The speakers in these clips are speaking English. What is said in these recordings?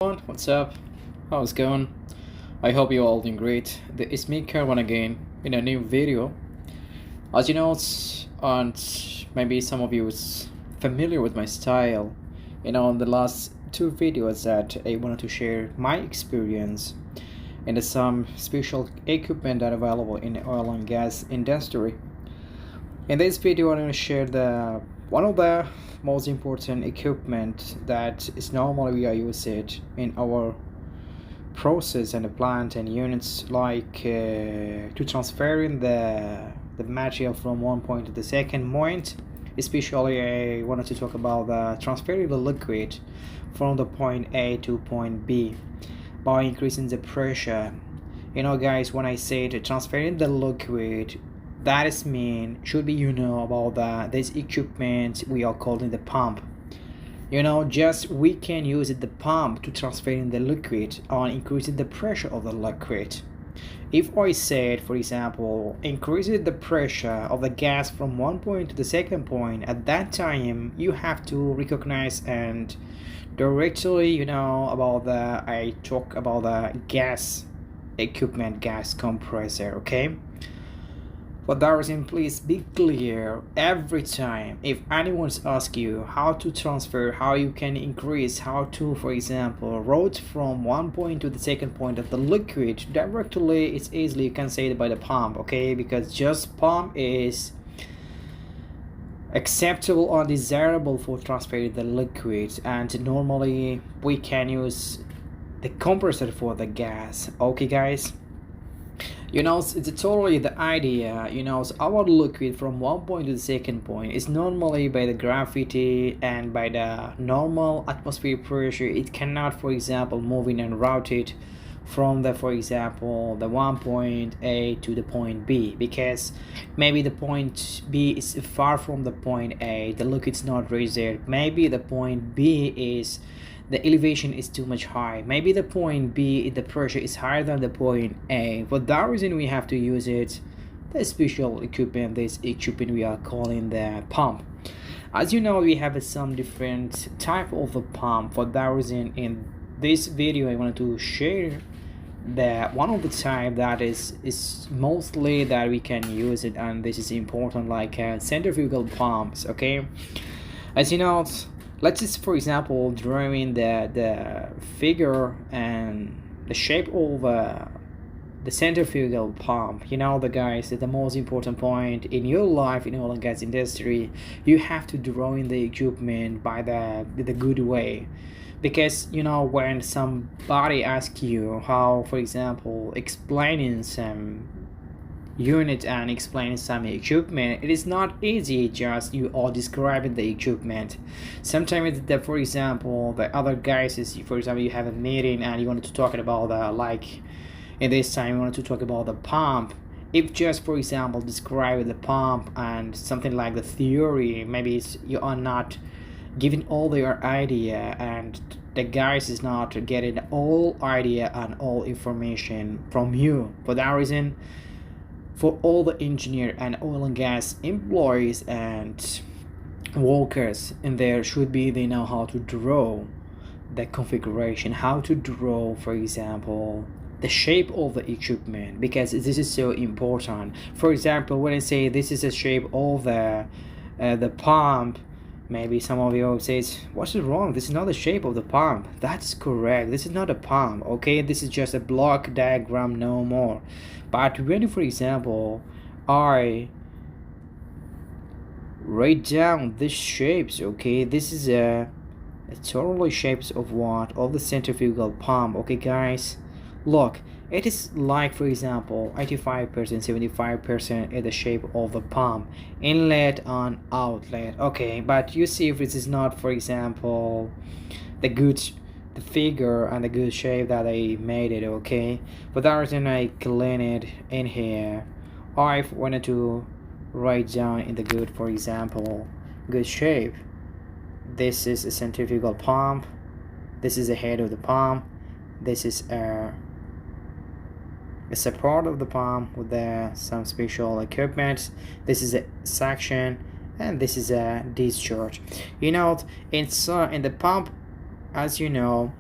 What's up? How's it going? I hope you're all doing great. It's me, Karwan, again in a new video. As you know, and maybe some of you is familiar with my style. In the last two videos that I wanted to share my experience and some special equipment that are available in the oil and gas industry. In this video, I'm going to share the one of the most important equipment that is normally we are using in our process and the plant and units, like to transferring the material from one point to the second point. Especially I wanted to talk about transferring the liquid from the point A to point B by increasing the pressure. Guys, when I say to transferring the liquid, that is mean should be about this equipment we are calling the pump. Just we can use the pump to transferring the liquid on increasing the pressure of the liquid. If I said, for example, increasing the pressure of the gas from one point to the second point, at that time you have to recognize and directly I talk about the gas equipment, gas compressor. Okay, but that reason, please be clear every time if anyone's ask you how to transfer, how you can increase, how to, for example, route from one point to the second point of the liquid directly. It's easily you can say it by the pump, okay? Because just pump is acceptable or desirable for transferring the liquid, and normally we can use the compressor for the gas. Okay, guys. It's totally the idea. So our liquid from one point to the second point is normally by the gravity and by the normal atmospheric pressure. It cannot, for example, move in and route it from for example, the one point A to the point B, because maybe the point B is far from the point A, the liquid's not raised there. Maybe the point B is the elevation is too much high. Maybe the point B, the pressure is higher than the point A. For that reason, we have to use it, the special equipment, this equipment we are calling the pump. As you know, we have some different type of a pump. For that reason, in this video, I wanted to share the one of the type that is mostly that we can use it, and this is important, like centrifugal pumps. Okay, as you know, let's just, for example, drawing the figure and the shape of the centrifugal pump. The guys, the most important point in your life in oil and gas industry, you have to draw in the equipment by the good way. Because when somebody asks you how, for example, explaining some unit and explaining some equipment, it is not easy just you all describing the equipment. Sometimes for example, the other guys is, for example, you have a meeting and you wanted to talk about like in this time you wanted to talk about the pump. If just, for example, describe the pump and something like the theory, maybe you are not giving all their idea, and the guys is not getting all idea and all information from you. For that reason, for all the engineer and oil and gas employees and workers in there should be, they know how to draw the configuration, how to draw, for example, the shape of the equipment, because this is so important. For example, when I say this is the shape of the pump, maybe some of you says, what's wrong? This is not the shape of the pump. That's correct. This is not a pump. Okay, this is just a block diagram, no more. But when, for example, I write down these shapes, okay, this is a totally shapes of what? Of the centrifugal pump. Okay, guys, look. It is like, for example, 85%, 75% is the shape of the pump, inlet and outlet. Okay, but you see if this is not, for example, the figure and the good shape that I made it. Okay, for that reason I clean it in here. I wanted to write down in the good, for example, good shape. This is a centrifugal pump. This is the head of the pump. This is a support of the pump with some special equipment. This is a section, and this is a discharge. In the pump, as you know,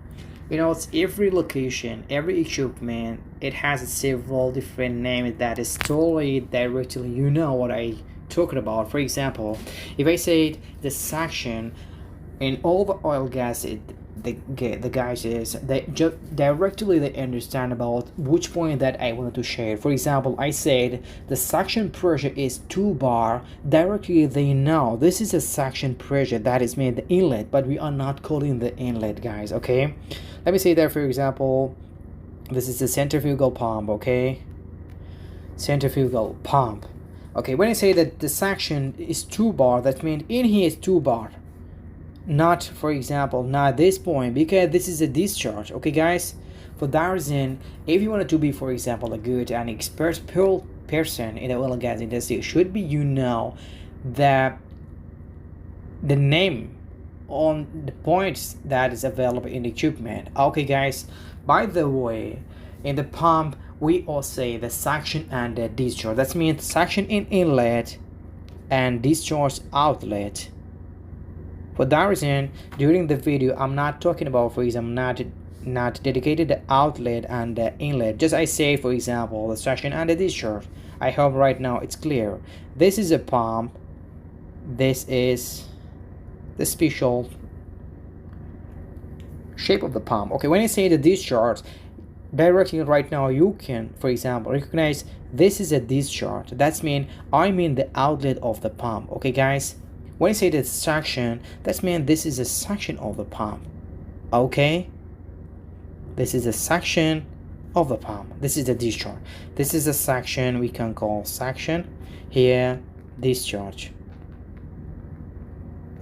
It's every location, every equipment, it has several different names that is totally directly, what I talking about. For example, if I say the section in all the oil gas, the guys is they just directly they understand about which point that I wanted to share. For example, I said the suction pressure is 2 bar. Directly they know this is a suction pressure, that is made the inlet, but we are not calling the inlet, guys. Okay, let me say that. For example, this is the centrifugal pump. Okay, centrifugal pump. Okay, when I say that the suction is 2 bar, that means in here is 2 bar, not, for example, not this point, because this is a discharge. Okay, guys, for that reason, if you wanted to be, for example, a good and expert person in the oil and gas industry, should be that the name on the points that is available in the equipment. Okay, guys, by the way, in the pump we all say the suction and the discharge. That means suction in inlet and discharge outlet. For that reason, during the video, I'm not talking about, for example, not dedicated the outlet and the inlet. Just I say, for example, the suction and the discharge. I hope right now it's clear. This is a pump. This is the special shape of the pump. Okay, when I say the discharge, directly right now you can, for example, recognize this is a discharge. That's mean I mean the outlet of the pump. Okay, guys. When I say the suction, that means this is a suction of the pump. Okay, this is a suction of the pump. This is the discharge. This is a suction, we can call suction. Here, discharge.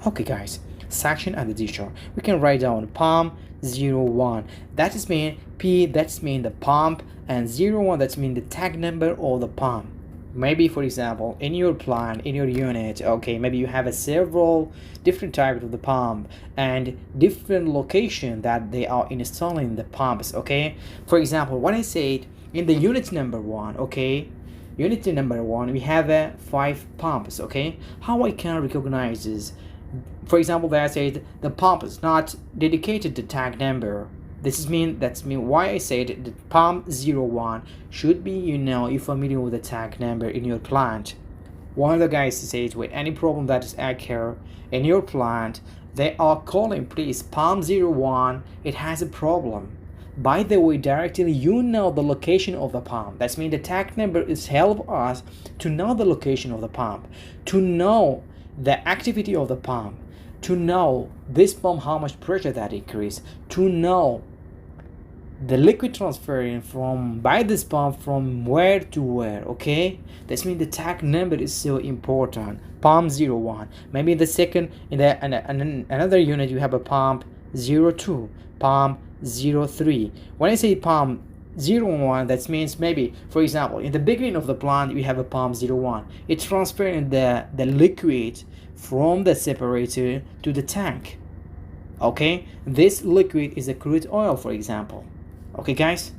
Okay, guys, suction and the discharge. We can write down pump 01. That is mean P. That's mean the pump, and 01. That's mean the tag number of the pump. Maybe, for example, in your plant, in your unit, okay, maybe you have several different types of the pump and different location that they are installing the pumps. Okay, for example, when I say in the unit number 1, okay, unit number 1, we have 5 pumps. Okay, how I can recognize this? For example, that I said the pump is not dedicated to tag number. That's mean why I said the pump 01 should be, you're familiar with the tag number in your plant. One of the guys says with any problem that is occur in your plant, they are calling, please, pump 01, it has a problem. By the way, directly the location of the pump. That's mean the tag number is help us to know the location of the pump, to know the activity of the pump, to know this pump how much pressure that increase, to know the liquid transferring from by this pump from where to where. Okay, that means the tag number is so important. Pump 01. Maybe in the second, in another unit you have a pump 02, pump 03. When I say pump 01, that means maybe, for example, in the beginning of the plant we have a pump 01. It's transferring the liquid from the separator to the tank. Okay, this liquid is a crude oil, for example. Okay, guys,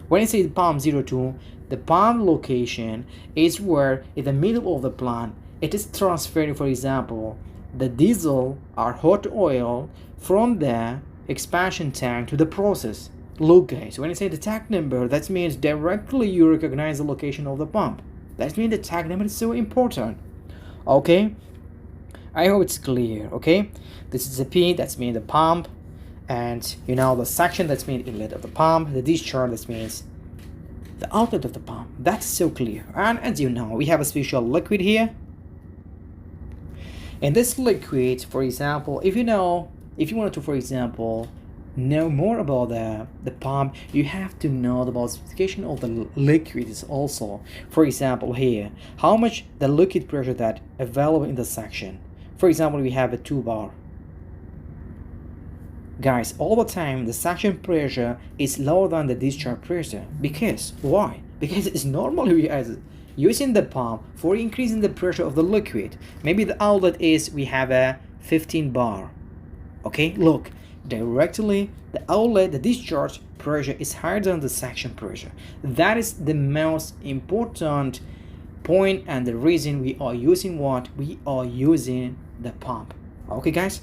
when I say pump 02, the pump location is where in the middle of the plant it is transferring, for example, the diesel or hot oil from the expansion tank to the process. Look, guys, when I say the tag number, that means directly you recognize the location of the pump. That means the tag number is so important. Okay, I hope it's clear. Okay, this is the P, that's mean the pump, and the suction, that's mean inlet of the pump, the discharge, that means the outlet of the pump. That's so clear. And as you know, we have a special liquid here. And this liquid, for example, if you wanted to, for example, know more about the pump, you have to know about specification of the liquid is also. For example, here, how much the liquid pressure that available in the suction. For example, we have a 2 bar. Guys, all the time the suction pressure is lower than the discharge pressure. Because why? Because it's normally we are using the pump for increasing the pressure of the liquid. Maybe the outlet is we have a 15 bar. Okay, look, directly the outlet, the discharge pressure is higher than the suction pressure. That is the most important point and the reason we are using what? We are using the pump. Okay, guys,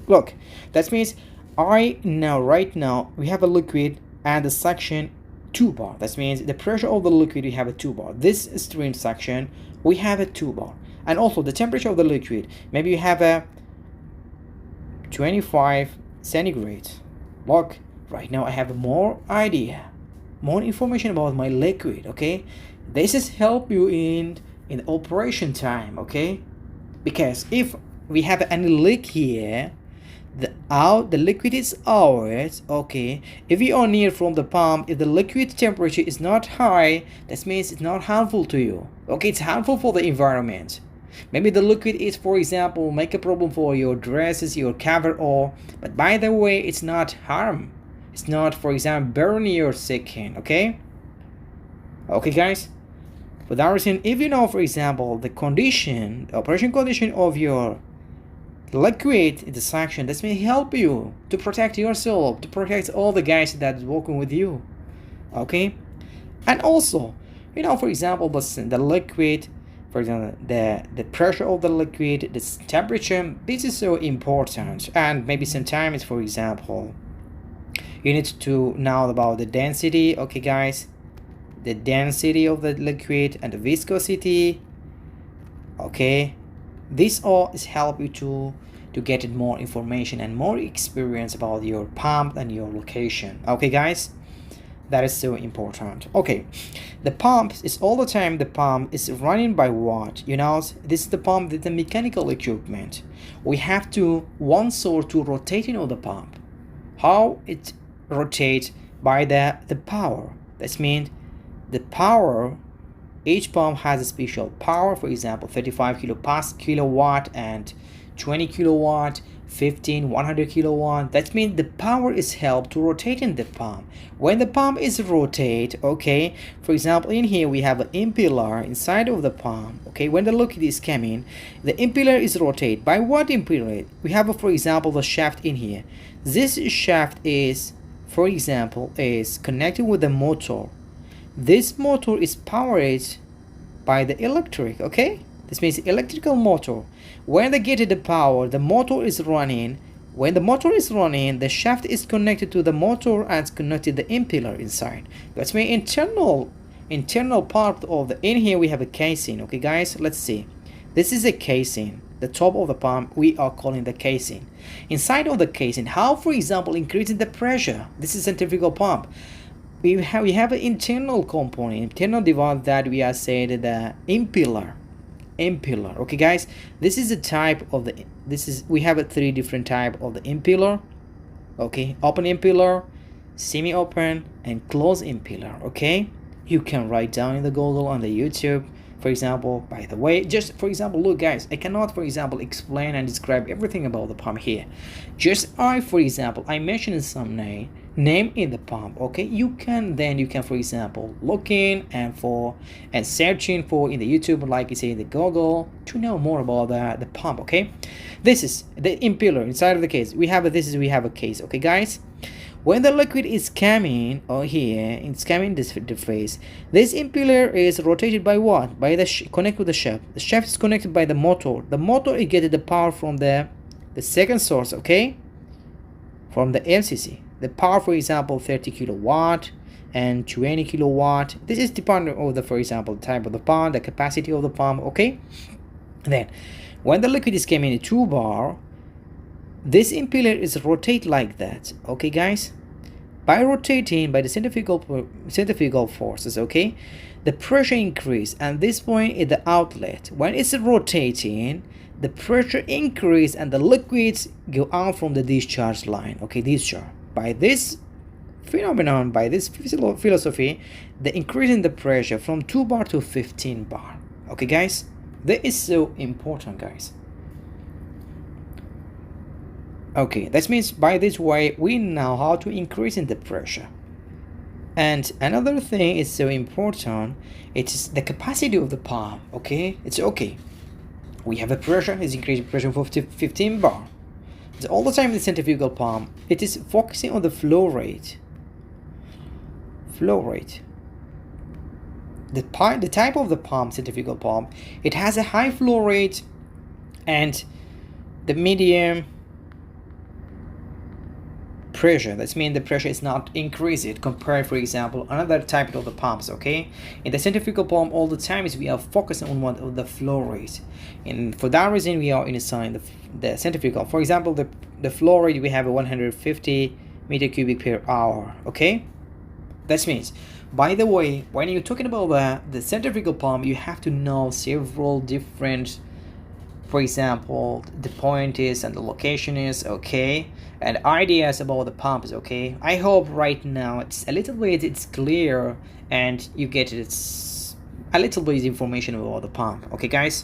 look, that means right now we have a liquid and the suction 2 bar. That means the pressure of the liquid, we have a 2 bar. This stream suction, we have a 2 bar. And also the temperature of the liquid, maybe you have a 25 centigrade. Look, right now I have more idea, more information about my liquid. Okay, this is help you in operation time. Okay, because if we have any leak here, the liquid is out. Okay, if you are near from the pump, if the liquid temperature is not high, that means it's not harmful to you. Okay, it's harmful for the environment. Maybe the liquid is, for example, make a problem for your dresses, your cover all, but by the way, it's not harm. It's not, for example, burn your skin. Okay, guys, for that reason, if you know, for example, the condition, the operation condition of your liquid in the suction, that may help you to protect yourself, to protect all the guys that is working with you. Okay, and also, you know, for example, the liquid, for example, the pressure of the liquid, the temperature, this is so important. And maybe sometimes, for example, you need to know about the density. Okay, guys, the density of the liquid and the viscosity. Okay, this all is help you to get more information and more experience about your pump and your location. Okay, guys, that is so important. Okay, the pump is all the time, the pump is running by what? You know, this is the pump with the mechanical equipment. We have to one source to rotating of the pump. How it rotates? By the power. That means the power, each pump has a special power. For example, 35 kilowatt and 20 kilowatt, 15, 100 kilowatt. That means the power is helped to rotating the pump. When the pump is rotate, okay, for example, in here we have an impeller inside of the pump. Okay, when the liquid is coming, the impeller is rotate. By what impeller? We have, for example, the shaft in here. This shaft is, for example, is connected with the motor. This motor is powered by the electric. Okay, this means electrical motor. When they get the power, the motor is running. When the motor is running, the shaft is connected to the motor and connected the impeller inside. That's my internal part of the, in here we have a casing. Okay, guys, let's see. This is a casing. The top of the pump we are calling the casing. Inside of the casing, how, for example, increasing the pressure. This is centrifugal pump. We have an internal component, internal device that we are saying the impeller. Okay, guys, this is the type of the, we have a 3 different type of the impeller. Okay, open impeller, semi-open, and closed impeller. Okay, you can write down in the Google on the YouTube. For example, by the way, just for example, look, guys, I cannot, for example, explain and describe everything about the pump here. Just for example, I mentioned some name in the pump. Okay, you can, for example, looking and searching for in the YouTube, like you say in the Google, to know more about the pump. Okay, this is the impeller inside of the case. We have a case. Okay, guys, when the liquid is coming here, it's coming this phase. This impeller is rotated by what? By the connect with the shaft. The shaft is connected by the motor. The motor is getting the power from the second source. Okay, from the LCC. The power, for example, 30 kilowatt and 20 kilowatt. This is dependent on the, for example, type of the pump, the capacity of the pump. Okay, then when the liquid is coming in 2 bar, this impeller is rotate like that. Okay, guys, by rotating by the centrifugal forces. Okay, the pressure increase, and this point is the outlet. When it's rotating, the pressure increase and the liquids go out from the discharge line. Okay, discharge. By this phenomenon, by this philosophy, the increase in the pressure from 2 bar to 15 bar. Okay, guys, that is so important, guys. Okay, that means by this way we know how to increase in the pressure. And another thing is so important, it is the capacity of the pump. Okay, it's okay, we have a pressure, is increasing pressure for 15 bar. So all the time in the centrifugal pump, it is focusing on the flow rate. The type of the pump, centrifugal pump, it has a high flow rate and the medium pressure. That means the pressure is not increased compared, for example, another type of the pumps. Okay, in the centrifugal pump, all the times we are focusing on what of the flow rate, and for that reason we are installing the centrifugal. For example, the flow rate we have a 150 meter cubic per hour. Okay, that means, by the way, when you're talking about the centrifugal pump, you have to know several different, for example, the point is and the location is, okay, and ideas about the pump is, okay. I hope right now it's a little bit it's clear and you get it's a little bit information about the pump. Okay, guys.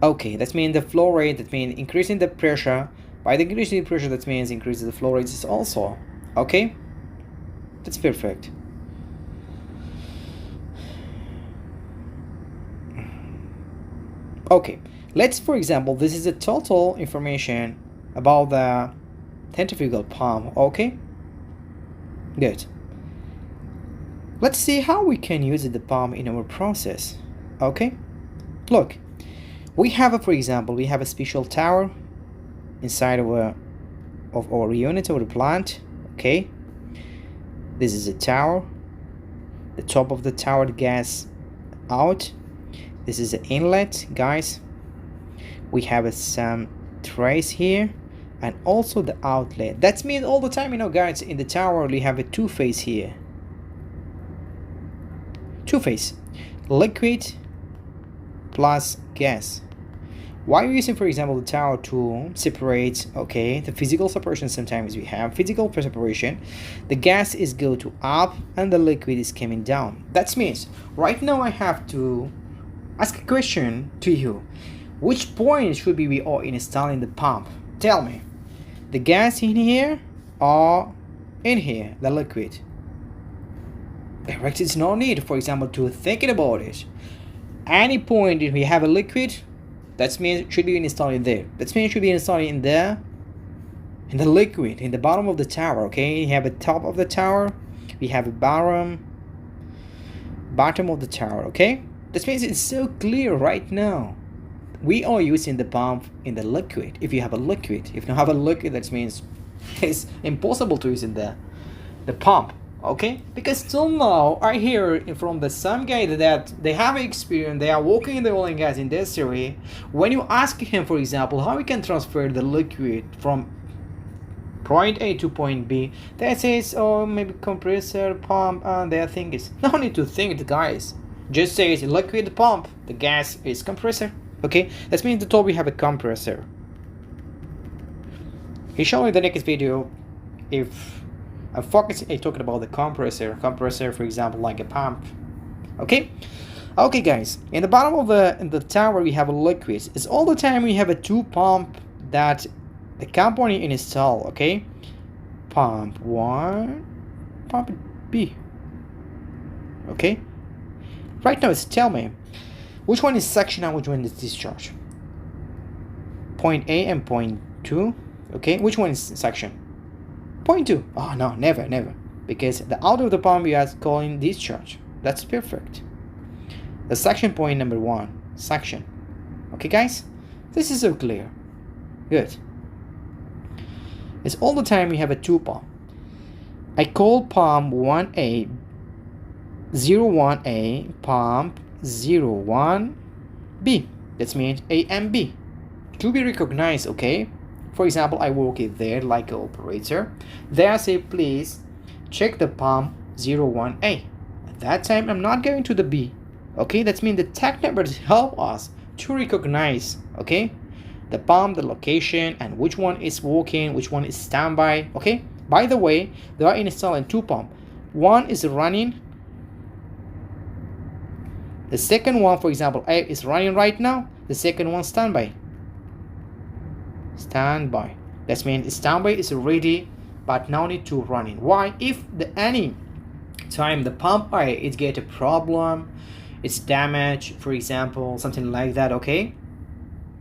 Okay, that means the flow rate, that means increasing the pressure. By the increasing the pressure, that means increasing the flow rate is also, okay. That's perfect. Okay, let's, for example, this is the total information about the centrifugal pump. Okay, good. Let's see how we can use the pump in our process. Okay, look, we have for example, we have a special tower inside of our unit or the plant. Okay, this is a tower. The top of the tower, the gas out. This is the inlet, guys. We have some trace here and also the outlet. That means all the time, you know, guys, in the tower we have a two-phase here. Two-phase, liquid plus gas. Why are we using, for example, the tower to separate, okay, the physical separation? Sometimes we have physical separation. The gas is go to up and the liquid is coming down. That means right now I have to ask a question to you. Which point should we are installing the pump? Tell me. The gas in here or in here, the liquid? There is no need, for example, to thinking about it. Any point if we have a liquid, that means it should be installed there. That means it should be installed in there, in the liquid, in the bottom of the tower. Okay, you have a top of the tower, we have a bottom of the tower. Okay, that means it's so clear right now. We are using the pump in the liquid. If you have a liquid, if you don't have a liquid, that means it's impossible to use in the pump. Okay, because till now I hear from some guy that they have experience, they are working in the oil and gas industry. When you ask him, for example, how we can transfer the liquid from point A to point B, they says, oh, maybe compressor, pump, and their thing is no need to think, guys. Just say it's liquid pump, the gas is compressor. Okay, that means the top we have a compressor. He showed me the next video if I'm focusing, talking about the compressor, for example, like a pump. Okay, okay, guys. In the bottom of the tower, we have a liquid. It's all the time we have a two pump that the company install. Okay, pump 1, pump B. Okay, right now, tell me which one is suction and which one is discharge. Point A and point 2. Okay, which one is suction? Point 2. Oh no, never, because the out of the pump we are calling discharge. That's perfect. The suction point number 1, suction. Okay, guys, this is so clear. Good. It's all the time we have a two pump. I call pump 1A 01A, pump 01B. That means A and B to be recognized. Okay, for example, I work it there like an operator. There I say, please check the pump 01A. At that time, I'm not going to the B. Okay, that means the tech numbers help us to recognize, okay, the pump, the location, and which one is working, which one is standby. Okay, by the way, they are installing two pumps. One is running. The second one, for example, A is running right now. The second one standby. Standby. That means standby is ready, but now need to running. Why? If any time the pump A it get a problem, it's damaged, for example, something like that. Okay,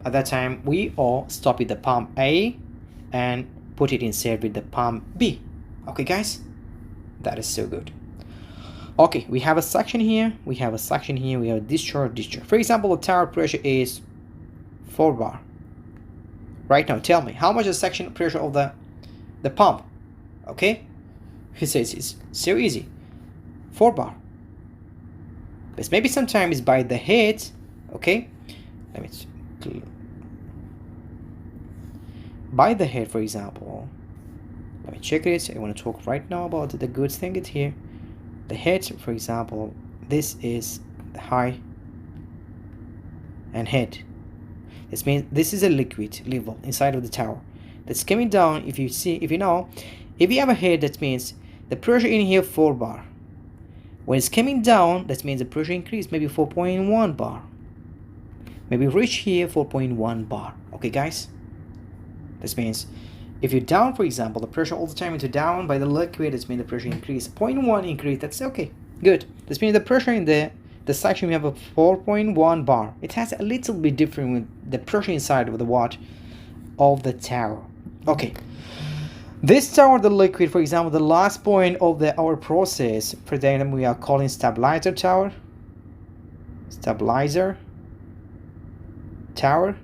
at that time we all stop at the pump A and put it instead with the pump B. Okay, guys, that is so good. Okay, we have a suction here, we have a discharge. For example, the tower pressure is 4 bar. Right now, tell me, how much is suction pressure of the pump? Okay, he says it's so easy, 4 bar. But maybe sometimes by the head. Okay, let me by the head, for example. Let me check it. I want to talk right now about the good thing it here. The head, for example, this is the high and head. This means this is a liquid level inside of the tower that's coming down. If you see, if you know, if you have a head, that means the pressure in here 4 bar. When it's coming down, that means the pressure increase, maybe 4.1 bar. Maybe reach here 4.1 bar. Okay, guys. This means if you're down, for example, the pressure all the time into down by the liquid, this means the pressure increase 0.1 increase. That's okay. Good. This means the pressure in the section we have a 4.1 bar. It has a little bit different with the pressure inside of the what of the tower. Okay. This tower, the liquid, for example, the last point of our process, for them we are calling stabilizer tower. Stabilizer tower.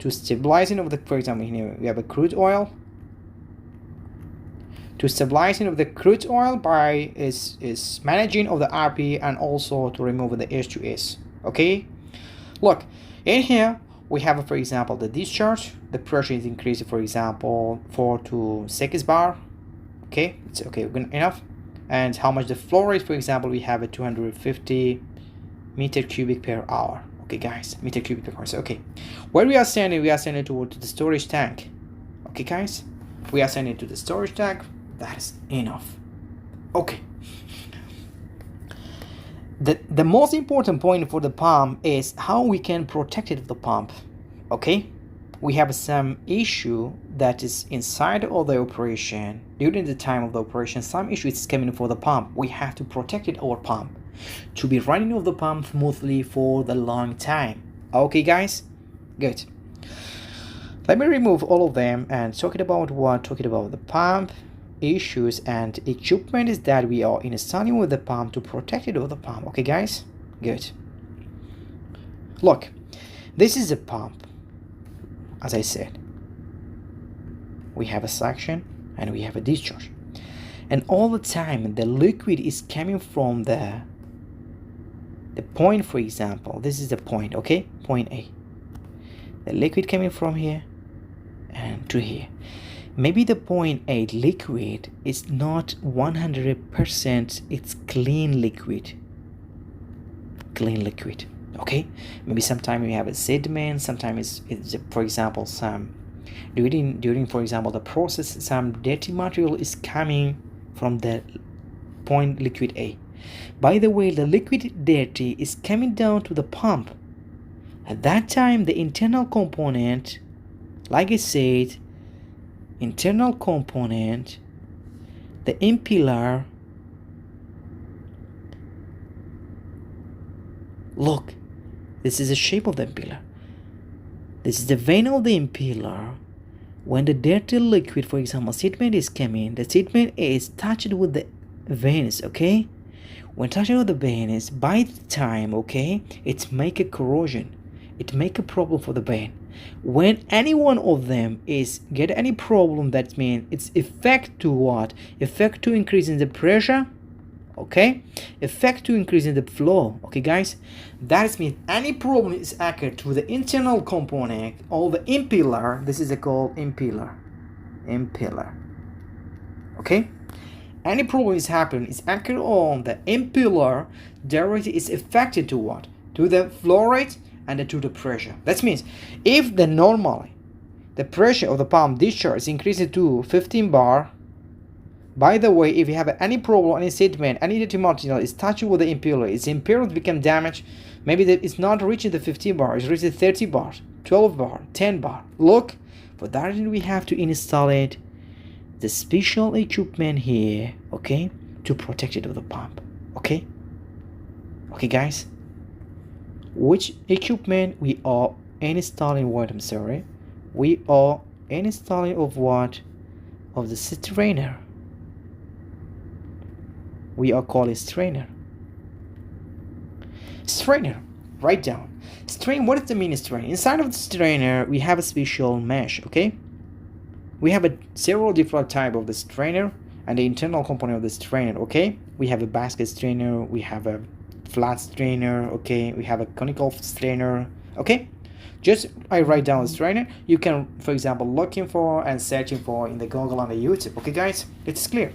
To stabilizing of the, for example, here we have a crude oil. To stabilizing of the crude oil by is managing of the RP and also to remove the H2S. Okay, look in here we have, for example, the discharge. The pressure is increasing, for example, 4 to 6 bar. Okay, it's okay, good enough. And how much the flow rate, for example, we have a 250 meter cubic per hour. Okay, guys, meter cubic per hour. So, okay, where we are sending toward the storage tank. Okay, guys, we are sending to the storage tank. That is enough. Okay. The most important point for the pump is how we can protect it, the pump. Okay, we have some issue that is inside of the operation during the time of the operation. Some issue is coming for the pump. We have to protect it, our pump, to be running of the pump smoothly for the long time. Okay, guys, good. Let me remove all of them and talking about the pump issues and equipment is that we are installing with the pump to protect it with the pump. Okay, guys, good. Look, this is a pump. As I said, we have a suction and we have a discharge, and all the time the liquid is coming from the point. For example, this is the point. Okay, point A, the liquid coming from here and to here. Maybe the point 8 liquid is not 100%, it's clean liquid. Okay, maybe sometimes we have a sediment, sometimes it's for example some during for example the process, some dirty material is coming from the point liquid A. By the way, the liquid dirty is coming down to the pump. At that time the internal component, like I said, internal component, the impeller, look, this is the shape of the impeller. This is the vein of the impeller. When the dirty liquid, for example sediment is coming, the sediment is touched with the veins. Okay, when touching with the veins, by the time, okay, it make a corrosion, it make a problem for the vein. When any one of them is get any problem, that means it's effect to what? Effect to increasing the pressure. Okay, effect to increasing the flow. Okay, guys, that means any problem is occurred to the internal component or the impeller. This is called impeller. Okay, any problem is happening is occurred on the impeller, directly is affected to what? To the flow rate and to the pressure. That means if the normally the pressure of the pump discharge is increased to 15 bar, by the way, if you have any problem, any sediment, any dirty material is touching with the impeller, its impeller become damaged. Maybe it's not reaching the 15 bar, it's reaching 30 bar, 12 bar, 10 bar. Look, for that reason we have to install it, the special equipment here, okay, to protect it with the pump. Okay, guys. Which equipment we are installing? What, I'm sorry, we are installing of what? Of the strainer. We are calling strainer. Write down strain. What does the mean strain? Inside of the strainer we have a special mesh. Okay, We have several different type of the strainer and the internal component of the strainer. Okay, we have a basket strainer, we have a flat strainer, okay, we have a conical strainer. Okay, just I write down the strainer. You can, for example, looking for and searching for in the Google and the YouTube. Okay guys, it's clear.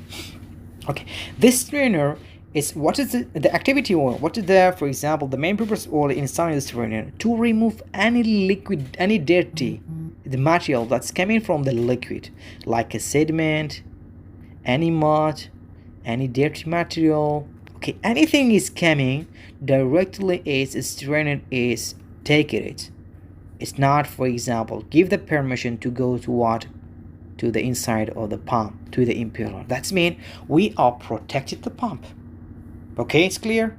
Okay, this strainer is what is the activity oil, what is the, for example, the main purpose oil inside the strainer to remove any liquid, any dirty, the material that's coming from the liquid, like a sediment, any mud, any dirty material. Okay, anything is coming directly is a strainer is taking it. It's not, for example, give the permission to go to what, to the inside of the pump, to the impeller. That's mean we are protected the pump. Okay, it's clear.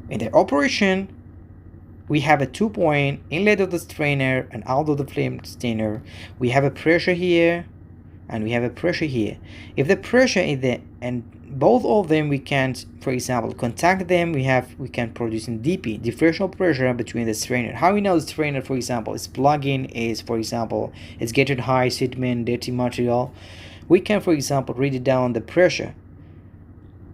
In the operation, we have a 2-point inlet of the strainer and out of the flame strainer. We have a pressure here and we have a pressure here. If the pressure is there and both of them we can't, for example, contact them, we can produce in DP, differential pressure between the strainer. How we know the strainer, for example, is plug-in, is, for example, it's getting high sediment, dirty material. We can, for example, read it down the pressure,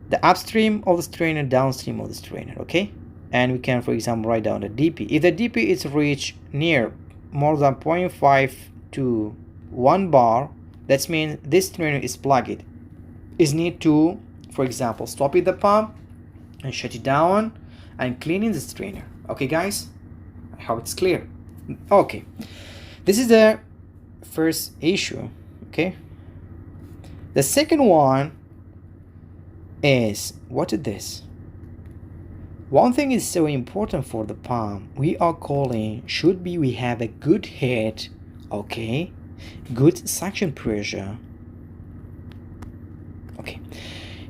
the upstream of the strainer, downstream of the strainer. Okay, and we can, for example, write down the DP. If the DP is reached near more than 0.5 to 1 bar, that means this strainer is plugged. Is need to, for example, stop it the pump and shut it down and cleaning the strainer. Okay guys, I hope it's clear. Okay, this is the first issue. Okay, the second one is, what is this? One thing is so important for the pump, we are calling, should be we have a good head, okay, good suction pressure. Okay,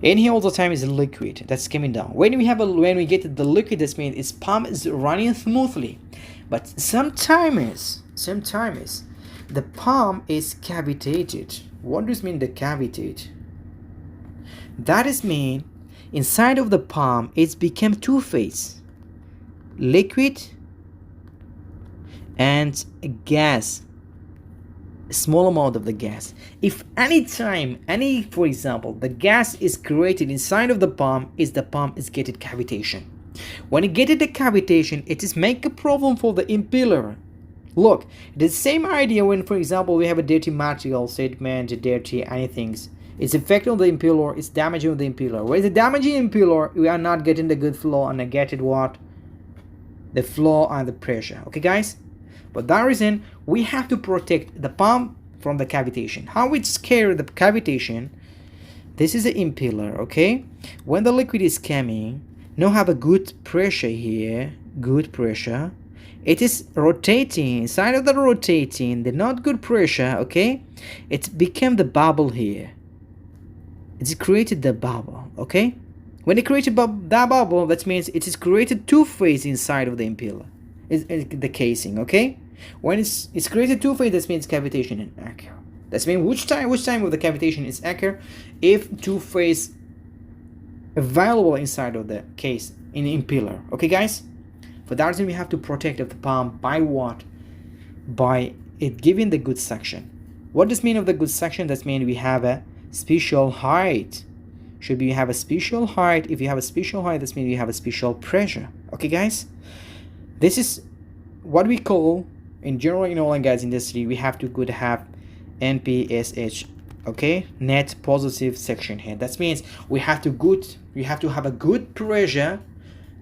and here all the time is a liquid that's coming down. When we get the liquid, that means its pump is running smoothly. But sometimes the pump is cavitated. What does mean the cavitate? That is mean inside of the pump it's become two-phase, liquid and gas, a small amount of the gas. If for example, the gas is created inside of the pump is getting cavitation. When it get the cavitation, it is make a problem for the impeller. Look, the same idea when, for example, we have a dirty material, sediment, dirty anything. It's affecting the impeller, it's damaging the impeller. When it's damaging impeller, we are not getting the good flow and getting what? The flow and the pressure. Okay guys? For that reason, we have to protect the pump from the cavitation. How we scare the cavitation? This is the impeller, okay? When the liquid is coming, now have a good pressure here, good pressure. It is rotating, inside of the rotating, the not good pressure, okay? It became the bubble here. It's created the bubble, okay? When it created that bubble, that means it is created two-phase inside of the impeller. It's the casing, okay? When it's created two-phase, that means cavitation and occur. That means which time of the cavitation is occur if two-phase available inside of the case in the impeller. Okay, guys? For that reason, we have to protect the pump by what? By it giving the good suction. What does mean of the good suction? That means we have a special height. Should we have a special height? If you have a special height, that means you have a special pressure. Okay, guys? This is what we call, in general, in oil and gas industry, we have to have NPSH, okay, net positive suction head. That means we have to have a good pressure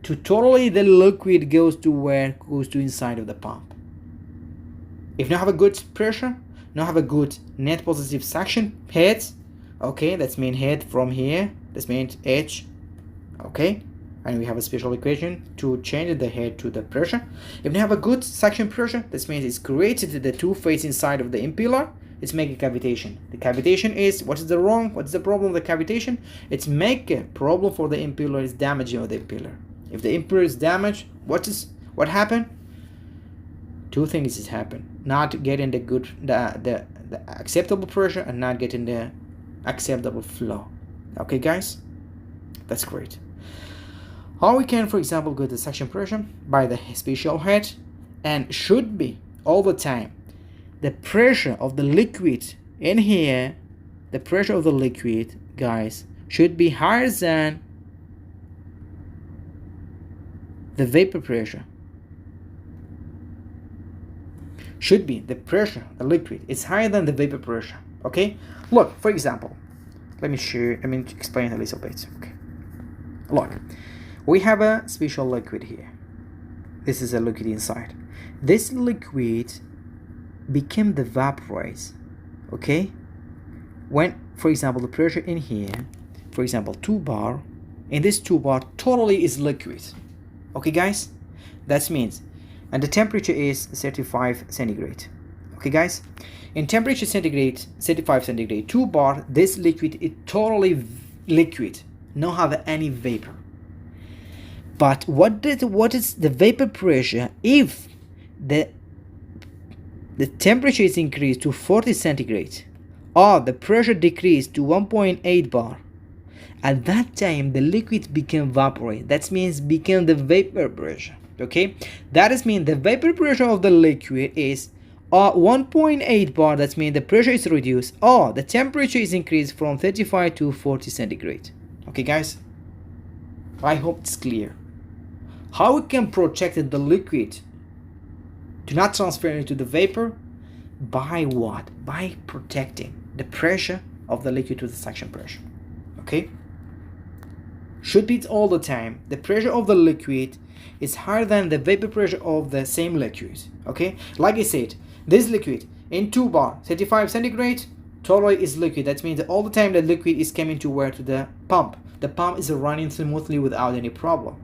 to totally the liquid goes to where goes to inside of the pump. If you have a good pressure, now have a good net positive suction head, okay, that's mean head from here, that's means H, okay, and we have a special equation to change the head to the pressure. If you have a good suction pressure, this means it's created the two-phase inside of the impeller. It's making cavitation. The cavitation is, what is the problem with the cavitation? It's make a problem for the impeller, is damaging of the impeller. If the impeller is damaged, what happened? Two things is happen. Not getting the good the acceptable pressure and not getting the acceptable flow. Okay, guys? That's great. How we can, for example, get the suction pressure? By the special head, and should be all the time the pressure of the liquid in here, the pressure of the liquid, guys, should be higher than the vapor pressure. Should be the pressure, the liquid, is higher than the vapor pressure. Okay, look, for example, let me explain a little bit. Okay, look, we have a special liquid here. This is a liquid inside. This liquid became the vaporize. Okay, when, for example, the pressure in here, for example, 2 bar, in this 2 bar totally is liquid. Okay, guys, that means, and the temperature is 35 centigrade. Okay, guys, in temperature centigrade, 35 centigrade, 2 bar, this liquid is totally liquid, not have any vapor. But what is the vapor pressure if the temperature is increased to 40 centigrade or the pressure decreased to 1.8 bar? At that time the liquid became vaporate. That means became the vapor pressure. Okay, that is mean the vapor pressure of the liquid is 1.8 bar. That means the pressure is reduced or the temperature is increased from 35 to 40 centigrade. Okay, guys, I hope it's clear how we can protect the liquid to not transfer into the vapor. By what? By protecting the pressure of the liquid to the suction pressure. Okay, should be all the time the pressure of the liquid is higher than the vapor pressure of the same liquid. Okay, like I said, this liquid in 2 bar 35 centigrade totally is liquid. That means that all the time the liquid is coming to where? To the pump. The pump is running smoothly without any problem.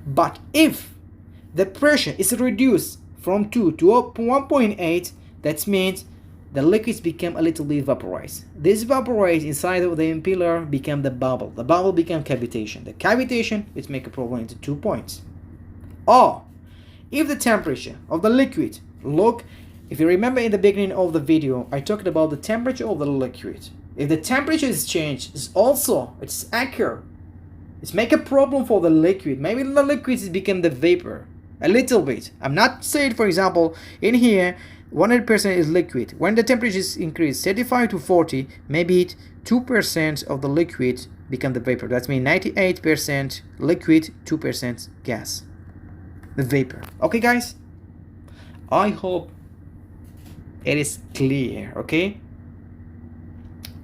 But if the pressure is reduced from 2 to 1.8, that means the liquids become a little bit vaporized. This vaporized inside of the impeller become the bubble. The bubble become cavitation. The cavitation is make a problem into 2 points. Or if the temperature of the liquid, look, if you remember in the beginning of the video, I talked about the temperature of the liquid. If the temperature is changed, it's accurate. It's make a problem for the liquid. Maybe the liquid is become the vapor a little bit. I'm not saying, for example, in here 100% is liquid. When the temperature is increased 35 to 40, maybe 2% of the liquid become the vapor. That means 98% liquid, 2% gas, the vapor. Okay, guys, I hope it is clear. Okay,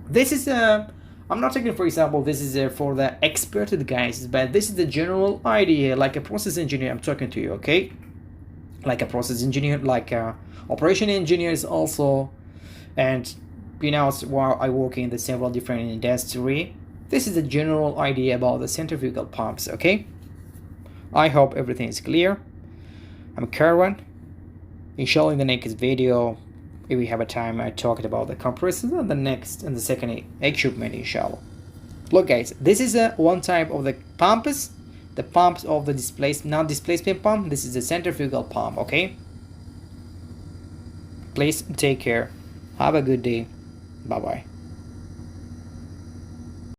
this is I'm not taking, for example, this is for the experted guys, but this is the general idea. Like a process engineer, I'm talking to you. Okay, like a process engineer, like a operation engineers also, and while I work in the several different industry, this is the general idea about the centrifugal pumps. Okay, I hope everything is clear. I'm Karwan. Inshallah, in the next video, if we have a time, I talked about the compressors and the second equipment, inshallah. Look, guys, this is one type of the pumps, the pumps of the displacement pump. This is the centrifugal pump. Okay, please take care, have a good day, bye bye.